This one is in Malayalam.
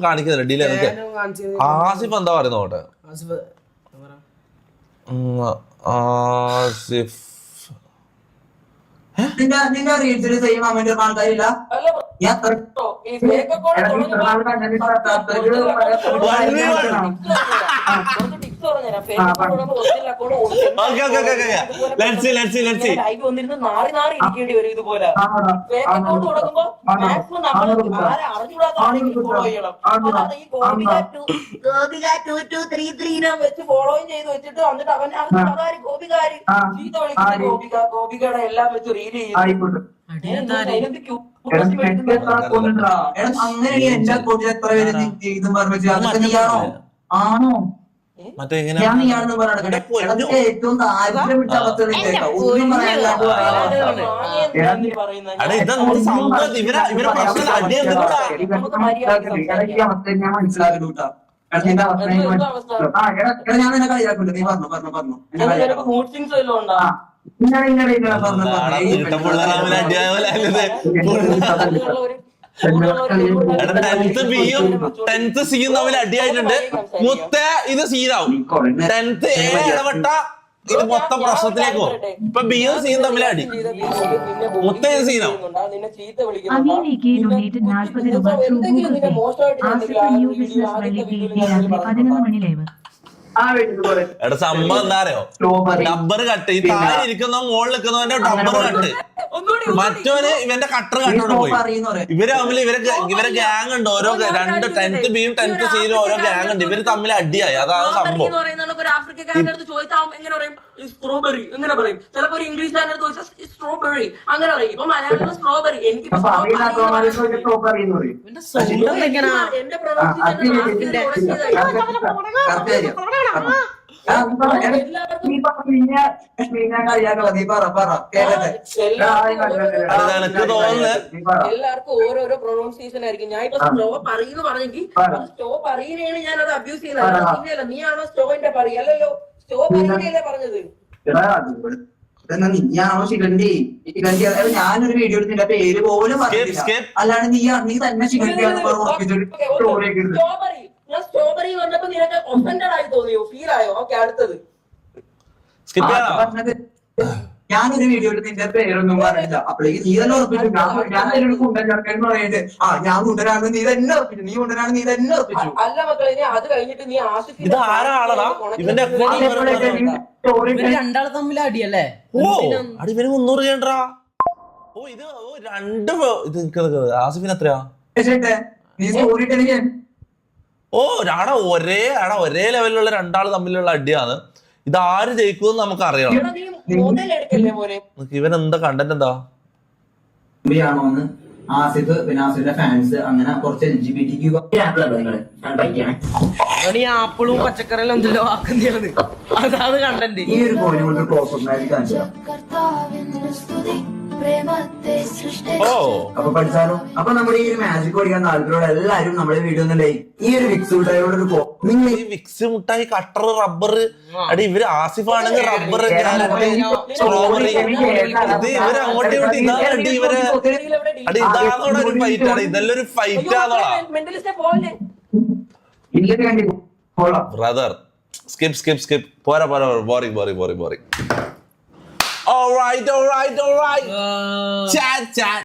കാണിക്കുന്നില്ല ഡീലേ ആസിഫ് എന്താ പറയുന്നത് നോട്ടെ ആസിഫ് നിന്റെ റീൽസിൽ സെയിം കമന്റ് ആൾക്കാരില്ല ഫോളോയും ചെയ്ത് വെച്ചിട്ട് വന്നിട്ട് അവൻ ഗോപികാരി ചീത്ത വിളിക്കുന്ന ഗോപികയുടെ എല്ലാം വെച്ച് റീൽ ചെയ്യുന്നു. അങ്ങനെ എന്റെ അക്കൗണ്ടിൽ എത്ര പേര് ഇതും പറഞ്ഞോ ആണോ ഞാൻ നീയാണെന്ന് പറഞ്ഞത് ഏറ്റവും താല്പര്യം വിട്ട അവസ്ഥ ഒന്നും പറയാനില്ലാണ്ട് അവസ്ഥ ഞാൻ മനസ്സിലാക്കുന്നു കേട്ടോ. ഞാൻ നിന്നെ കളിയാക്കില്ല, നീ പറഞ്ഞു അടിയായിട്ടുണ്ട്. മുത്തേ ഇത് സീനാവും. 10th ഇടപെട്ട ഇത് മൊത്തം പ്രശ്നത്തിലേക്ക് പോകും. ഇപ്പൊ ബിയും സിയും തമ്മിൽ അടി. മുത്ത ഇത് സീനാവും. എടാ സംഭവം എന്താ അറിയോ, ഡബ്ബർ കട്ട് ഈ താഴെ ഇരിക്കുന്ന മുകളിൽ നിൽക്കുന്നവന്റെ ഡബ്ബർ കട്ട്, മറ്റവന് ഇവന്റെ കട്ടർ കട്ടോട് പോയി. ഇവര് തമ്മിൽ ഇവരെ ഗ്യാങ് ഉണ്ട്. ഓരോ 2 10th ബിയും 10th സിയിലും ഓരോ ഗ്യാങ് ഉണ്ട്. ഇവര് തമ്മിൽ അടിയായി. അതാണ് സംഭവം. സ്ട്രോബെറി എങ്ങനെ പറയും? ചിലപ്പോ ഒരു ഇംഗ്ലീഷ് സ്ട്രോബെറി അങ്ങനെ പറയും. ഇപ്പൊ മലയാളം സ്ട്രോബെറി. എനിക്ക് എന്റെ എല്ലാവർക്കും ഓരോരോ പ്രൊണൗൺസിയേഷൻ ആയിരിക്കും. ഞാൻ ഇപ്പൊ സ്റ്റോ പറയുന്നു പറഞ്ഞെങ്കിൽ സ്റ്റോ പറയുന്നതാണ് ഞാൻ അത് അബ്യൂസ് ചെയ്യുന്നത്. നീയാണോ സ്റ്റോന്റെ പറയല്ലോ, സ്റ്റോ പറയുന്നല്ലേ പറഞ്ഞത്. നീയാണോ ശിഖണ്ഡി? ഞാനൊരു വീഡിയോ എടുത്തിന്റെ പേര് പോലും പറഞ്ഞില്ല. അല്ലാണ്ട് നീ തന്നെ സ്ട്രോബെറി ഞാൻ സ്ട്രോബെറി പറഞ്ഞപ്പോ നിനക്ക് ഒഫൻഡഡ് ആയി തോന്നിയോ? ഫീൽ ആയോ? ഓക്കെ, അടുത്തത് ഞാനൊരു വീഡിയോ നിന്റെ പേരൊന്നും പറഞ്ഞില്ല. അപ്പോഴേക്ക് നീ തന്നെ ഉറപ്പിച്ചു. ഞാൻ കുണ്ടൻ ചേർക്കെന്ന് പറയട്ടെ. ഞാൻ കുണ്ടനാണ്, നീ തന്നെ ഉറപ്പിച്ചു. നീ കുണ്ടനാണ്, നീ തന്നെ ഉറപ്പിച്ചു. അല്ല മക്കളെ, അത് കഴിഞ്ഞിട്ട് നീ ഇത് ആരാളടാ ഇവന്റെ രണ്ടാൾ തമ്മിൽ അടിയല്ലേ? ഓ അടി ഇവന് 300 ചെയ്യണ്ടാ. ഓ ഇത് ആസിഫിന് എത്രയാ? നീ സ്റ്റോറി ടെലിംഗ്. ഓ ഒരേ ലെവലിലുള്ള രണ്ടാള് തമ്മിലുള്ള അടിയാണ്. ഇത് ആര് ജയിക്കുമെന്ന് നമുക്ക് അറിയണം. ഇവൻ എന്താ കണ്ടന്റ് എന്താ? ആസിഫ് പിന്നെ ആസിഫിന്റെ ഫാൻസ് അങ്ങനെ കുറച്ച് LGBT ആപ്പിളും പച്ചക്കറിയെല്ലാം എന്തെല്ലോ ആക്കുന്നതാണ്. അതാണ് കണ്ടന്റ്. ഈ ഒരു കോയിനെ കൊണ്ട് പ്രോപ്പർട്ടി കാണിച്ചു. അപ്പൊ പഠിച്ചാലോ. അപ്പൊ നമ്മുടെ ഈ ഒരു മാജിക് പഠിക്കാൻ താല്പര്യമുള്ള എല്ലാവരും നമ്മുടെ വീഡിയോ ഒന്ന് ലൈക്ക്. ഈ ഒരു വിക്സ് മുട്ടായിയോട് ഒരു നിങ്ങൾ ഈ വിക്സ് മുട്ടായി, കട്ടർ, റബ്ബർ അടി ഇവര് ആസിഫ് ആണെങ്കിൽ റബ്ബർ, സ്ട്രോബെറി, ഇത് ഇവര് അങ്ങോട്ടും ഇങ്ങോട്ടും ഇതാണ് അടി. ഇവര് അടി ഇതാണോടെ ഒരു ഫൈറ്റ് ആണ്. ഇതെല്ലാം ഒരു ഫൈറ്റ് ആണോടാ ബ്രദർ. സ്കിപ്പ് പോരാ ബോറിംഗ്. All right. Chat.